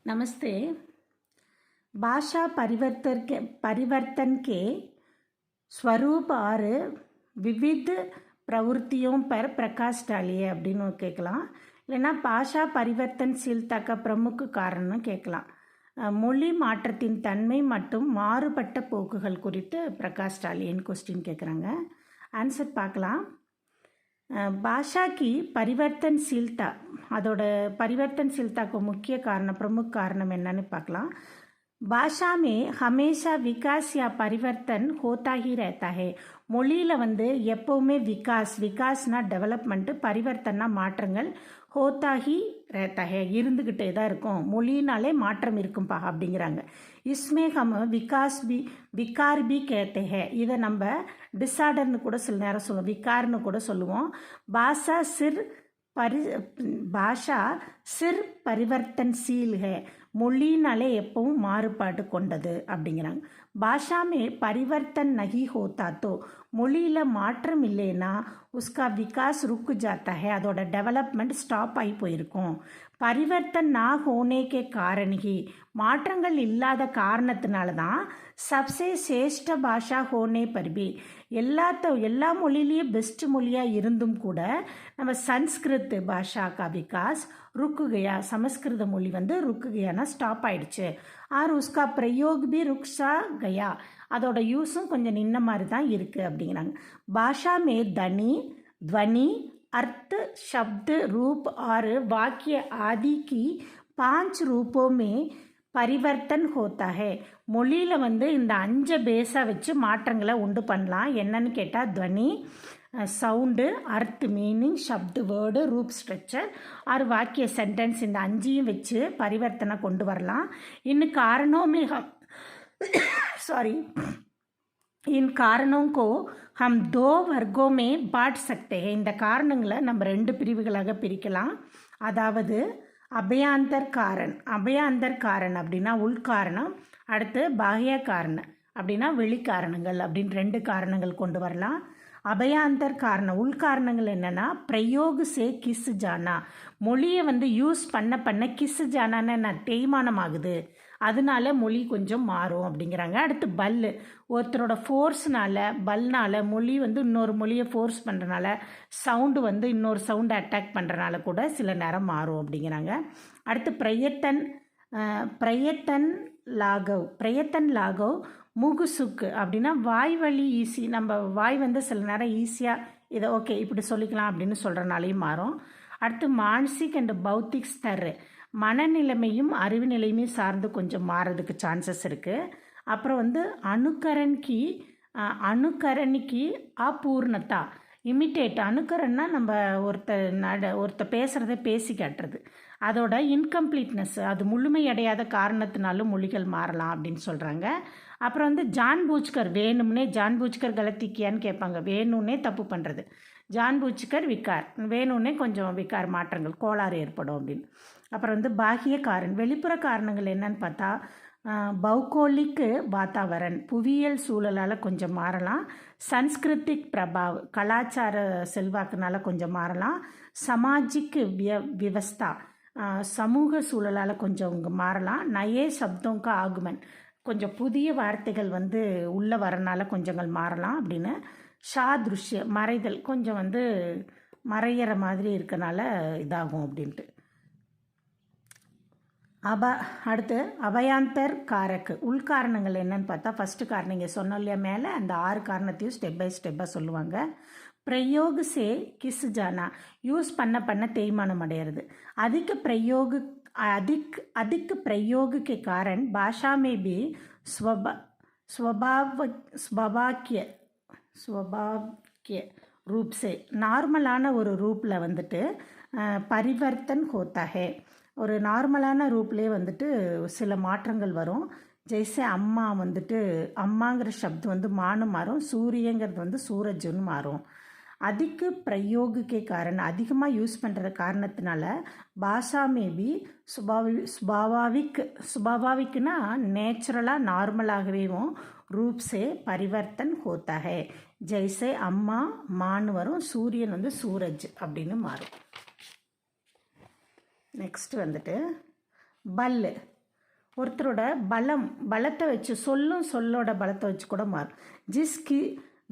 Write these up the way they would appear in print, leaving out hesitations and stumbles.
नमस्ते। भाषा परिवर्तन के स्वरूप और विविध प्रवृत्तियों पर प्रकाश डालिए அப்படின்னு கேட்கலாம். இல்லைன்னா பாஷா பரிவர்த்தன்சீல்தாக்க பிரமுக காரணம்னு கேட்கலாம். மொழி மாற்றத்தின் தன்மை மற்றும் மாறுபட்ட போக்குகள் குறித்து பிரகாஷ் டாலியன் கொஸ்டின் கேட்குறாங்க. ஆன்சர் பார்க்கலாம். भाषा की परिवर्तनशीलता அதோட परिवर्तनशीलता को मुख्य कारण प्रमुख कारण என்னன்னு பார்க்கலாம். भाषा में हमेशा विकास या परिवर्तन होता ही रहता है. மொழியில் எப்போவுமே விகாஸ்னா டெவலப்மெண்ட்டு, பரிவர்த்தனா மாற்றங்கள், ஹோத்தாகி ரேத்தாஹே இருந்துக்கிட்டே தான் இருக்கும். மொழினாலே மாற்றம் இருக்கும்பா அப்படிங்கிறாங்க. இஸ்மே ஹம் விகார் பி கேத்தே ஹே. இதை நம்ம டிஸார்டர்னு கூட சில நேரம் சொல்லுவோம், விகார்னு கூட சொல்லுவோம். பாஷா சிர் பரிவர்த்தன்சீல் ஹே. மொழினாலே எப்பவும் மாறுபாடு கொண்டது அப்படிங்கிறாங்க. பாஷாமே பரிவர்த்தன் நகி ஹோத்தா தோ, மொழியில் மாற்றம் இல்லைன்னா உஸ்கா விகாஸ் ருக்கு ஜாத்தா ஹே, அதோட டெவலப்மெண்ட் ஸ்டாப் ஆகி போயிருக்கும். பரிவர்த்தன் நா ஹோனேக்கே காரணிகி, மாற்றங்கள் இல்லாத காரணத்தினால தான் சப்சே சேஷ்ட பாஷா ஹோனே பர்பி, எல்லா மொழியிலையும் பெஸ்ட் மொழியாக இருந்தும் கூட நம்ம சன்ஸ்கிருத் பாஷா கா விகாஸ் ருக்கு கயா, சமஸ்கிருத மொழி ருக்கு கயானா ஸ்டாப் ஆயிடுச்சு. ஆர் உஸ்கா பிரயோக் பி ருக்ஷா கயா, அதோட யூஸும் கொஞ்சம் நின்ன மாதிரி தான் இருக்குது அப்படிங்கிறாங்க. பாஷா மே தனி ध्वनि अर्थ शब्द रूप और वाक्य आदि की 5 रूपों में பரிவர்த்தன் ஹோத்தா ஹே. மொழியில் இந்த 5 பேஸை வச்சு மாற்றங்களை உண்டு பண்ணலாம். என்னன்னு கேட்டால் துவனி, சவுண்டு, அர்த் மீனிங், ஷப்து வேர்டு, ரூப் ஸ்ட்ரக்சர், ஆர் வாக்கிய சென்டென்ஸ், இந்த 5ஐயும் வச்சு பரிவர்த்தனை கொண்டு வரலாம். இன்னும் காரணமே इन कारणों को हम 2 वर्गों में बांट सकते हैं. இந்த காரணங்களை நம்ம 2 பிரிவுகளாக பிரிக்கலாம். அதாவது அபயாந்தர் காரணம் அப்படின்னா உள்காரணம், அடுத்து பாஹ்ய காரணம் அப்படின்னா வெளிக்காரணங்கள் அப்படின்னு 2 காரணங்கள் கொண்டு வரலாம். அபயாந்தர் காரணம், உள்காரணங்கள் என்னென்னா பிரயோக சே கிஸ் ஜானா, மொழியை யூஸ் பண்ண கிஸ் ஜானான்னு தேய்மானம் ஆகுது, அதனால மொழி கொஞ்சம் மாறும் அப்படிங்கிறாங்க. அடுத்து பல்லு, ஒருத்தரோட பல்னால் மொழி இன்னொரு மொழியை ஃபோர்ஸ் பண்ணுறனால சவுண்டு இன்னொரு சவுண்டை அட்டாக் பண்ணுறனால கூட சில நேரம் மாறும் அப்படிங்கிறாங்க. அடுத்து பிரயத்தன் லாகவ் முகுசுக்கு அப்படின்னா வாய் வழி ஈஸி, நம்ம வாய் சில நேரம் ஈஸியாக இதை ஓகே இப்படி சொல்லிக்கலாம் அப்படின்னு சொல்கிறனாலையும் மாறும். அடுத்து மானசிக் அண்ட் பௌத்திக் ஸ்தர், மனநிலைமையும் அறிவு நிலையுமே சார்ந்து கொஞ்சம் மாறதுக்கு சான்சஸ் இருக்குது. அப்புறம் அணுக்கரணிக்கு அபூர்ணத்தா, இமிட்டேட், அணுக்கரன்னா நம்ம ஒருத்த பேசுகிறத பேசி காட்டுறது, அதோட இன்கம்ப்ளீட்னஸ், அது முழுமையடையாத காரணத்தினாலும் மொழிகள் மாறலாம் அப்படின்னு சொல்கிறாங்க. அப்புறம் ஜான்பூச்கர், வேணும்னே ஜான்பூச்கர் கலத்திக்கியான்னு கேட்பாங்க, வேணும்னே தப்பு பண்ணுறது, ஜான்பூச்கர் விகார், வேணும்னே கொஞ்சம் விகார் மாற்றங்கள் கோளாறு ஏற்படும் அப்படின்னு. அப்புறம் பாஹ்ய காரணம், வெளிப்புற காரணங்கள் என்னன்னு பார்த்தா பௌகோலிக் வாத்தாவரன், புவியியல் சூழலால் கொஞ்சம் மாறலாம். சன்ஸ்கிருத்திக் பிரபாவ், கலாச்சார செல்வாக்குனால கொஞ்சம் மாறலாம். சமாஜிக் விவஸ்தா, சமூக சூழலால் கொஞ்சம் மாறலாம். நயே சப்தோங்க ஆகுமன், கொஞ்சம் புதிய வார்த்தைகள் உள்ளே வரனால கொஞ்சங்கள் மாறலாம் அப்படின்னு. ஷாத்ருஷ்ய, மறைதல், கொஞ்சம் மறையிற மாதிரி இருக்கனால இதாகும் அப்படின்ட்டு. அடுத்து அபயாந்தர் காரக்கு, உள்காரணங்கள் என்னன்னு பார்த்தா ஃபஸ்ட்டு காரணம் இங்கே சொன்னோம் இல்லையா மேலே, அந்த 6 காரணத்தையும் ஸ்டெப் பை ஸ்டெப்பாக சொல்லுவாங்க. பிரயோக சே கிஸ் ஜானா, யூஸ் பண்ண தேய்மானம் அடையிறது. अधिक प्रयोग के कारण भाषा में भी स्वाभाविक रूप से நார்மலான ஒரு ரூப்பில் பரிவர்த்தன் ஹோத்தா ஹே, ஒரு நார்மலான ரூப்லேயே சில மாற்றங்கள் வரும். ஜெய்சே அம்மா அம்மாங்கிற சப்து மானு மாறும், சூரியங்கிறது சூரஜுன்னு மாறும். அதிக பிரயோகக்கே காரணம், அதிகமாக யூஸ் பண்ணுற காரணத்தினால பாஷா மேபி சுபாவிக்னா நேச்சுரலாக நார்மலாகவேவும் ரூப்ஸே பரிவர்த்தன் ஹோத்தா ஹே. ஜெய்சே அம்மா மான்னு வரும், சூரியன் சூரஜ் அப்படின்னு மாறும். நெக்ஸ்ட் பல்லு, ஒருத்தரோட பலத்தை வச்சு சொல்லோட பலத்தை வச்சு கூட மாறும். ஜிஸ்கி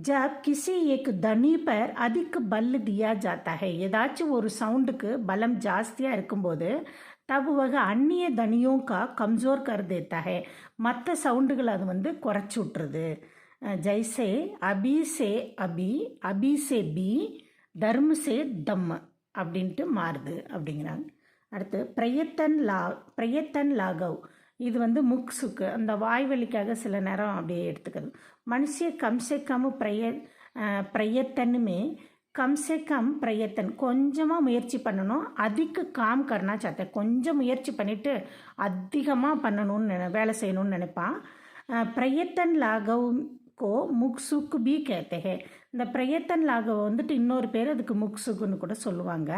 जब किसी एक ध्वनि पर अधिक बल दिया जाता है, ஏதாச்சும் ஒரு சவுண்டுக்கு பலம் ஜாஸ்தியாக இருக்கும்போது तब वह अन्य ध्वनियों का कमज़ोर कर देता है, மற்ற சவுண்டுகளை அது வந்து குறைச்சி விட்டுருது. जैसे अभी से अभी, अभी से बी, धर्म से दम அப்படின்ட்டு மாறுது அப்படிங்கிறாங்க. அடுத்து பிரயத்தன் லாகவ், இது வந்து முக்ஸுக்கு அந்த வாய்வெளிக்காக சில நேரம் அப்படியே எடுத்துக்கிறது. மனுஷ கம்சே கம் பிரயத்தனுமே கம்சே கம் பிரயத்தன், கொஞ்சமாக முயற்சி பண்ணணும். அதிக காம் கர்னா சாத்த, கொஞ்சம் முயற்சி பண்ணிவிட்டு அதிகமாக பண்ணணும்னு வேலை செய்யணும்னு நினைப்பான். பிரயத்தன் லாகவ் கோ முக்சுக்கு பி கேத்தே ஹே, இந்த பிரயத்தன் லாகவ் வந்துட்டு இன்னொரு பேர் அதுக்கு முக்சுக்குன்னு கூட சொல்லுவாங்க.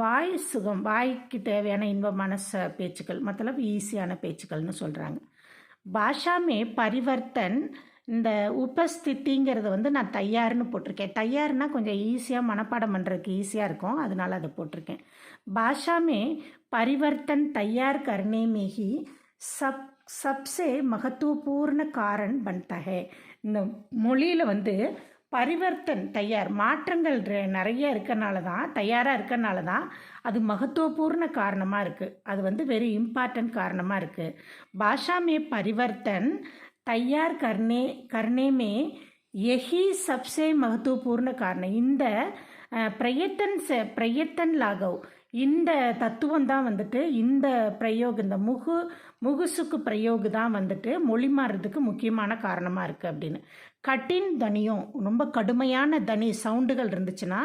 வாய் சுகம், வாய்க்கு தேவையான இன்பமான பேச்சுக்கள், மத்தலப் ஈஸியான பேச்சுக்கள்னு சொல்கிறாங்க. பாஷாமே பரிவர்த்தன், இந்த உபஸ்திதிங்கிறத வந்து நான் தயார்னு போட்டிருக்கேன். தயார்னா கொஞ்சம் ஈஸியாக மனப்பாடம் பண்ணுறதுக்கு ஈஸியாக இருக்கும், அதனால அதை போட்டிருக்கேன். பாஷாமே பரிவர்த்தன் தயார் கர்னே में ही सबसे महत्वपूर्ण कारण बनता है, இந்த மொழியில் வந்து பரிவர்த்தன் தயார், மாற்றங்கள் நிறைய இருக்கனால தான், தயாராக இருக்கனால தான் அது மகத்துவபூர்ண காரணமாக இருக்குது. அது வந்து வெரி இம்பார்ட்டன்ட் காரணமாக இருக்குது. பாஷா மே பரிவர்த்தன் தயார் கர்னே மே यही सबसे महत्वपूर्ण காரணம். இந்த பிரயத்தன் லாகவ், இந்த தத்துவம் தான் வந்துட்டு, இந்த பிரயோகம், இந்த முகுசுக்கு பிரயோகு தான் வந்துட்டு மொழி மாறுறதுக்கு முக்கியமான காரணமாக இருக்குது அப்படின்னு. கட்டின் தனியும், ரொம்ப கடுமையான தனி சவுண்டுகள் இருந்துச்சுன்னா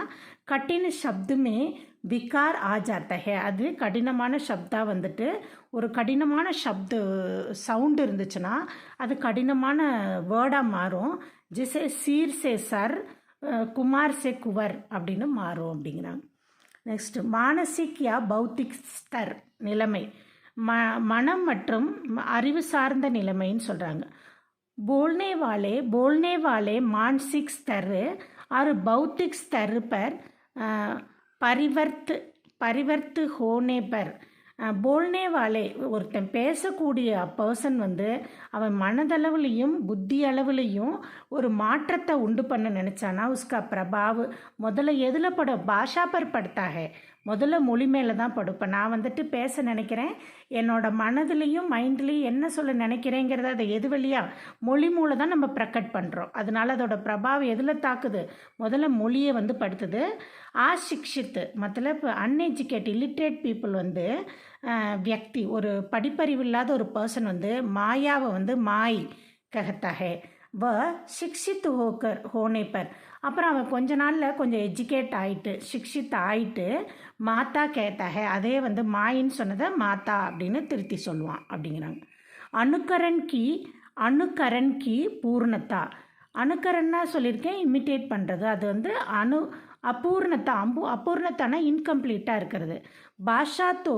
கட்டின் சப்துமே விகார் ஆ ஜாத்தா ஹே, அது கடினமான சப்தா வந்துட்டு, ஒரு கடினமான சவுண்டு இருந்துச்சுன்னா அது கடினமான வேர்டாக மாறும். ஜிசே சீர் சே சர், குமார் சே குவர் அப்படின்னு மாறும் அப்படிங்கிறாங்க. நெக்ஸ்ட் மானசிக் யா பௌத்திக் ஸ்தர், நிலைமை, மனம் மற்றும் அறிவு சார்ந்த நிலைமைன்னு சொல்கிறாங்க. बोलने वाले मानसिक स्तर और भौतिक स्तर पर परिवर्त होने पर, போல்னே வாலே, ஒருத்தன் பேசக்கூடிய பர்சன் வந்து அவன் மனதளவுலையும் புத்தி அளவுலையும் ஒரு மாற்றத்தை உண்டு பண்ண நினச்சானா உஸ்கா பிரபாவ் முதல்ல எதில் படும், பாஷா பர் படுத்தா ஹே, முதல்ல மொழி மேலே தான் படும். இப்போ நான் வந்துட்டு பேச நினைக்கிறேன், என்னோட மனதுலேயும் மைண்ட்லேயும் என்ன சொல்ல நினைக்கிறேங்கிறத அதை எது வழியாக மொழி மூலம் தான் நம்ம ப்ரக்கட் பண்ணுறோம். அதனால அதோட பிரபாவம் எதில் தாக்குது, முதல்ல மொழியை வந்து படுத்துது. ஆசிக்ஷித்து மத்தலப் அன்எஜுகேட் இல்லிட்ரேட் பீப்புள் வந்து வியக்தி, ஒரு படிப்பறிவு இல்லாத ஒரு பர்சன் வந்து மாயாவை வந்து மாய் கஹத்தா வ சிக்ஷித் ஹோனே பர், அப்புறம் அவன் கொஞ்ச நாளில் கொஞ்சம் எஜுகேட் ஆகிட்டு சிக்ஷித் ஆகிட்டு மாத்தா கேத்தா அதே வந்து மாயின்னு சொன்னதை மாத்தா அப்படின்னு திருத்தி சொல்லுவான் அப்படிங்கிறாங்க. அணுக்கரன் கி பூர்ணத்தா, அணுக்கரன்னா சொல்லியிருக்கேன் இமிட்டேட் பண்ணுறது, அது வந்து அபூர்ணத்தானா இன்கம்ப்ளீட்டாக இருக்கிறது. பாஷா தோ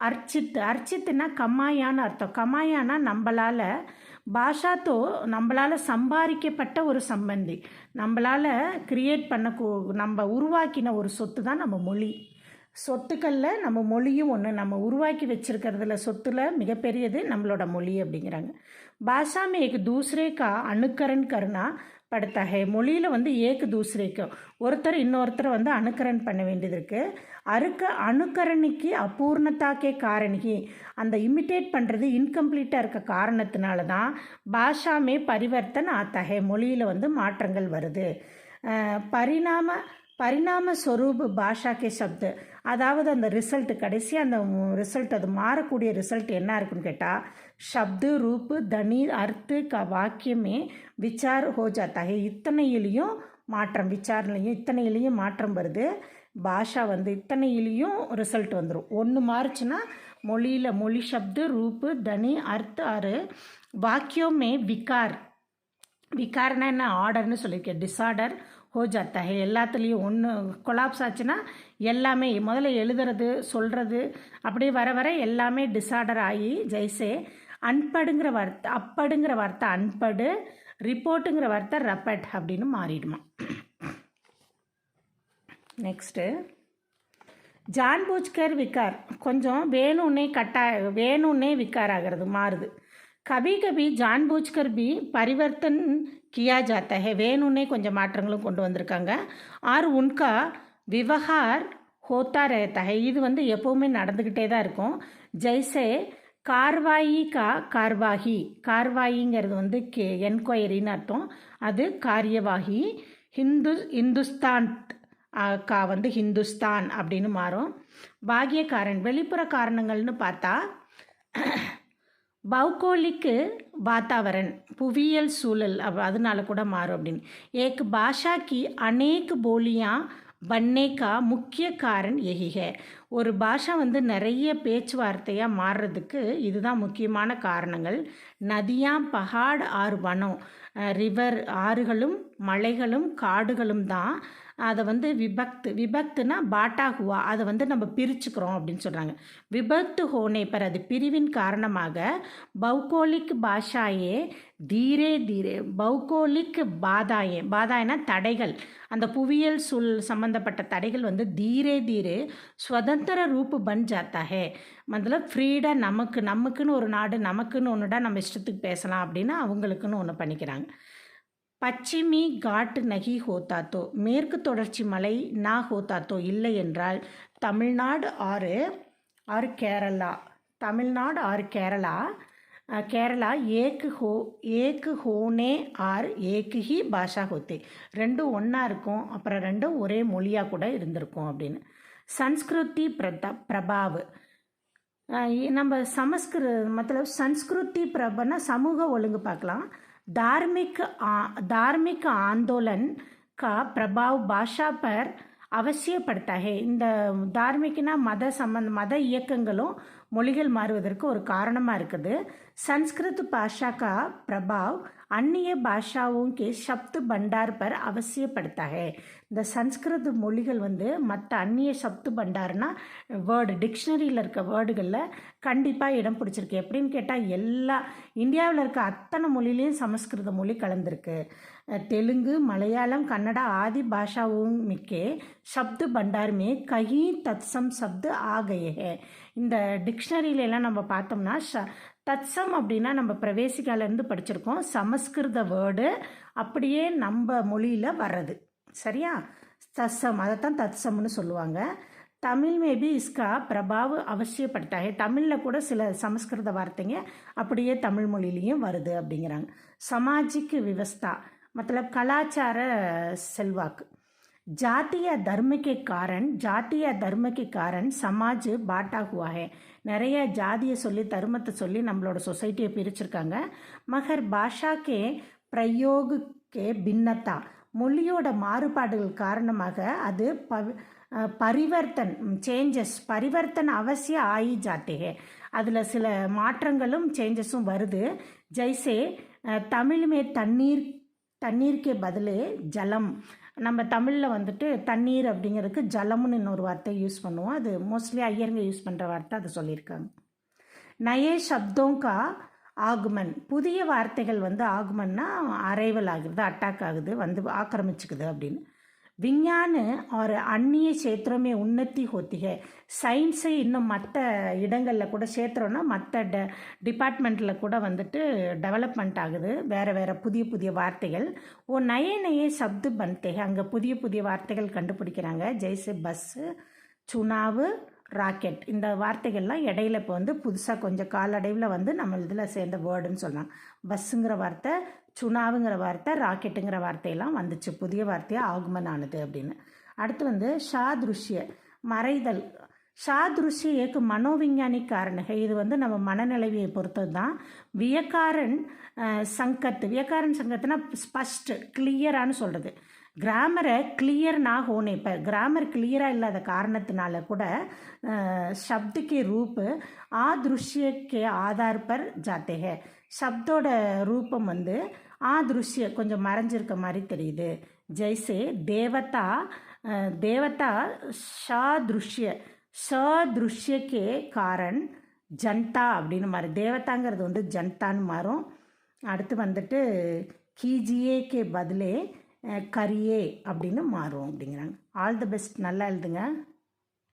அர்ச்சித்துனா கமாயான்னு அர்த்தம். கமாயானா நம்மளால், பாஷா தோ நம்மளால் சம்பாதிக்கப்பட்ட ஒரு சம்பந்தி, நம்மளால் கிரியேட் நம்ம உருவாக்கின ஒரு சொத்து தான் நம்ம மொழி. சொத்துக்களில் நம்ம மொழியும் ஒன்று, நம்ம உருவாக்கி வச்சுருக்கிறதுல சொத்துல மிகப்பெரியது நம்மளோட மொழி அப்படிங்கிறாங்க. பாஷா மே ஏக் தூசரே கா அணுக்கரன் கருணா படுத்தா ஹே, மொழியில் வந்து ஏக்கு தூசரேக்கு ஒருத்தர் இன்னொருத்தரை வந்து அணுக்கரன் பண்ண வேண்டியது இருக்குது. அணுக்கரணிக்கு அபூர்ணத்தாக்கே காரணிக்கு, அந்த இமிட்டேட் பண்ணுறது இன்கம்ப்ளீட்டாக இருக்க காரணத்தினால தான் பாஷாமே பரிவர்த்தன் ஆத்தா மொழியில் வந்து மாற்றங்கள் வருது. பரிணாம ஸ்வரூப் பாஷா கே சப்து, அதாவது அந்த ரிசல்ட் கடைசியாக அந்த ரிசல்ட், அது மாறக்கூடிய ரிசல்ட் என்ன இருக்குன்னு கேட்டால் शब्द रूप धनी अर्थ का वाक्य में विचार हो जाता है, இத்தனையிலையும் மாற்றம், விசாரணையும் இத்தனையிலையும் மாற்றம் வருது. பாஷா வந்து இத்தனையிலையும் ரிசல்ட் வந்துடும். ஒன்று மாறுச்சுன்னா மொழியில் மொழி சப்து ரூப்பு தனி அர்த்த ஆறு வாக்கியமே விகார்னா என்ன ஆர்டர்னு சொல்லியிருக்கேன், டிஸார்டர் ஹோ ஜாத்தா ஹே, எல்லாத்துலேயும் ஒன்று கொலாப்ஸ் ஆச்சுன்னா எல்லாமே முதல்ல எழுதுறது சொல்கிறது அப்படியே வர வர எல்லாமே டிஸார்டர் ஆகி, ஜெய்சே அன்படுங்கிற வார்த்தை அன்படு, ரிப்போர்ட்டுங்கிற வார்த்தை ரப்பட் அப்படின்னு மாறிடுமா. நெக்ஸ்ட்டு ஜான்பூஜ்கர் விகார் கொஞ்சம் வேணும்னே விகார் ஆகிறது மாறுது. கபி கபி ஜான்பூஜ்கர் பி பரிவர்த்தன் கியா ஜாத்தா ஹே, வேணும்னே கொஞ்சம் மாற்றங்களும் கொண்டு வந்திருக்காங்க. ஆர் உன்கா விவகார் ஹோத்தா ரஹता है, இது வந்து எப்போவுமே நடந்துக்கிட்டே தான் இருக்கும். ஜெய்சே கார்வாயி கார்வாகி, கார்வாயிங்கிறது வந்து என்கொயரின்னு அர்த்தம், அது காரியவாகி. இந்துஸ்தான் வந்து ஹிந்துஸ்தான் அப்படின்னு மாறும். பாகியக்காரன் வெளிப்புற காரணங்கள்னு பார்த்தா பௌகோலிக்கு வாத்தாவரன் புவியியல் சூழல் அதனால கூட மாறும் அப்படின்னு. ஏக் பாஷா கி அநேக் போலியா பன்ने का முக்கிய காரண் यही है, ஒரு பாஷா வந்து நிறைய பேச்சுவார்த்தையாக மாறுறதுக்கு இதுதான் முக்கியமான காரணங்கள். நதியாம் பஹாட் ஆறு வனம், ரிவர் ஆறுகளும் மலைகளும் காடுகளும் தான் அதை வந்து விபக்துனா பாட்டா ஹுவா, அதை வந்து நம்ம பிரிச்சுக்கிறோம் அப்படின்னு சொல்கிறாங்க. விபத்து ஹோனே பர், அது பிரிவின் காரணமாக பௌகோலிக் பாஷாயே தீரே தீரே, பௌகோலிக் பாதாயனா தடைகள், அந்த புவியியல் சம்பந்தப்பட்ட தடைகள் வந்து தீரே தீரே ஸ்வதந்திர ரூப்பு பன் ஜாத்தா ஹே, மਤਲਬ ஃப்ரீடாக நமக்குன்னு ஒரு நாடு, நமக்குன்னு ஒன்றுடா நம்ம இஷ்டத்துக்கு பேசலாம் அப்படின்னு அவங்களுக்குன்னு ஒன்று பண்ணிக்கிறாங்க. பச்சிமி காட் நகி ஹோத்தாத்தோ, மேற்கு தொடர்ச்சி மலை நா ஹோத்தாத்தோ, இல்லை என்றால் தமிழ்நாடு ஆறு கேரளா, தமிழ்நாடு ஆறு கேரளா ஏக்கு ஹோனே ஆர் ஏக்கு ஹி பாஷா ஹோத்தே, ரெண்டும் ஒன்றா இருக்கும், அப்புறம் ரெண்டும் ஒரே மொழியாக கூட இருந்திருக்கும் அப்படின்னு. சன்ஸ்கிருதி பிரபாவ், நம்ம मतलब संस्कृति प्रबना समूह ஒழுங்கு பார்க்கலாம். धार्मिक आंदोलन का प्रभाव भाषा पर அவசிய படுத்தா ஹே, இந்த தார்மிகனா மத இயக்கங்களும் மொழிகள் மாறுவதற்கு ஒரு காரணமாக இருக்குது. संस्कृत भाषा का प्रभाव अन्य भाषाओं के शब्द भंडार पर அவசிய படுத்தா ஹே, இந்த சன்ஸ்கிருத மொழிகள் வந்து மற்ற அந்நிய சப்து பண்டார்னா வேர்டு டிக்ஷனரியில் இருக்க வேர்டுகளில் கண்டிப்பாக இடம் பிடிச்சிருக்கு. எப்படின்னு கேட்டால் எல்லா இந்தியாவில் இருக்க அத்தனை மொழிலையும் சமஸ்கிருத மொழி கலந்துருக்கு. தெலுங்கு மலையாளம் கன்னடா ஆதி பாஷாவும் மிக்கே शब्द भंडार में कहीं तत्सम शब्द आ गए हैं. இந்த டிக்ஷனரியிலலாம் நம்ம பார்த்தோம்னா தத்சம் அப்படின்னா நம்ம பிரவேசிக்காலேருந்து படிச்சிருக்கோம், சமஸ்கிருத வேர்டு அப்படியே நம்ம மொழியில் வர்றது, சரியா? தத்சம், அதைத்தான் தத்சம்னு சொல்லுவாங்க. தமிழ் மேபி இஸ்கா பிரபாவ் அவசியப்படுத்தா ஹே, தமிழில் கூட சில சமஸ்கிருத வார்த்தைங்க அப்படியே தமிழ் மொழியிலையும் வருது அப்படிங்கிறாங்க. சமாஜிக் விவஸ்தா मतलब கலாச்சார செல்வாக்கு. जातीय धर्म के कारण समाज बाटा हुआ है, நிறைய ஜாதியை சொல்லி தர்மத்தை சொல்லி நம்மளோட சொசைட்டியை பிரிச்சிருக்காங்க. மகர் பாஷா கே பிரயோக கே பின்னத்தா, மொழியோட மாறுபாடுகள் காரணமாக அது பரிவர்த்தன் அவசிய ஆயி ஜாத்தே, அதில் சில மாற்றங்களும் சேஞ்சஸும் வருது. ஜெய்சே தமிழ்மே தண்ணீருக்கே பதிலே ஜலம், நம்ம தமிழில் வந்துட்டு தண்ணீர் அப்படிங்கிறதுக்கு ஜலம்னு இன்னொரு வார்த்தை யூஸ் பண்ணுவோம், அது மோஸ்ட்லி ஐயருங்க யூஸ் பண்ணுற வார்த்தை, அதை சொல்லியிருக்காங்க. நயே சப்தோங்கா ஆகுமன், புதிய வார்த்தைகள் வந்து ஆகுமன்னா அரைவல் ஆகுது, அட்டாக் ஆகுது, வந்து ஆக்கிரமிச்சுக்குது அப்படின்னு. விஞ்ஞான ஒரு அந்நிய சேத்திரமே உன்னத்தி ஹோத்திக, சயின்ஸு இன்னும் மற்ற இடங்களில் கூட சேத்திரம்னா மற்ற டிபார்ட்மெண்ட்டில் கூட வந்துட்டு டெவலப்மெண்ட் ஆகுது, வேறு புதிய வார்த்தைகள். நயே சப்து பன்தேக, அங்கே புதிய வார்த்தைகள் கண்டுபிடிக்கிறாங்க. ஜெய்சே பஸ்ஸு சுனாவு ராக்கெட், இந்த வார்த்தைகள்லாம் இடையில இப்போ வந்து புதுசாக கொஞ்சம் காலடைவில் வந்து நம்ம இதில் சேர்ந்த வேர்டுன்னு சொல்லலாம். பஸ்ஸுங்கிற வார்த்தை, சுனாவுங்கிற வார்த்தை, ராக்கெட்டுங்கிற வார்த்தையெல்லாம் வந்துச்சு, புதிய வார்த்தையாக ஆகுமன் ஆனது அப்படின்னு. அடுத்து வந்து ஷாதுருஷ்ய மறைதல். ஷாதுருஷ்ய ஏக்கு மனோவிஞ்ஞானிக் காரணக, இது வந்து நம்ம மனநிலையை பொறுத்தது தான். வியக்காரன் சங்கத்துனா ஸ்பஷ்ட் கிளியரானு சொல்கிறது. கிராமரை கிளியர் ना होने पर, கிராமர் கிளியராக இல்லாத காரணத்தினால கூட शब्द के रूप आदृश्य के आधार पर जाते हैं, शब्दோட ரூபம் வந்து ஆதிருஷ்ய கொஞ்சம் மறைஞ்சிருக்க மாதிரி தெரியுது. ஜெய்சே தேவதா சதுருஷ்யக்கே காரன் ஜனதா அப்படின்னு மாறு, தேவதாங்கிறது வந்து ஜனதான்னு மாறும். அடுத்து வந்துட்டு கீஜியே கே பதிலே கரியே அப்படின்னு மாறும் அப்படிங்கிறாங்க. ஆல் தி பெஸ்ட், நல்லா எழுதுங்க.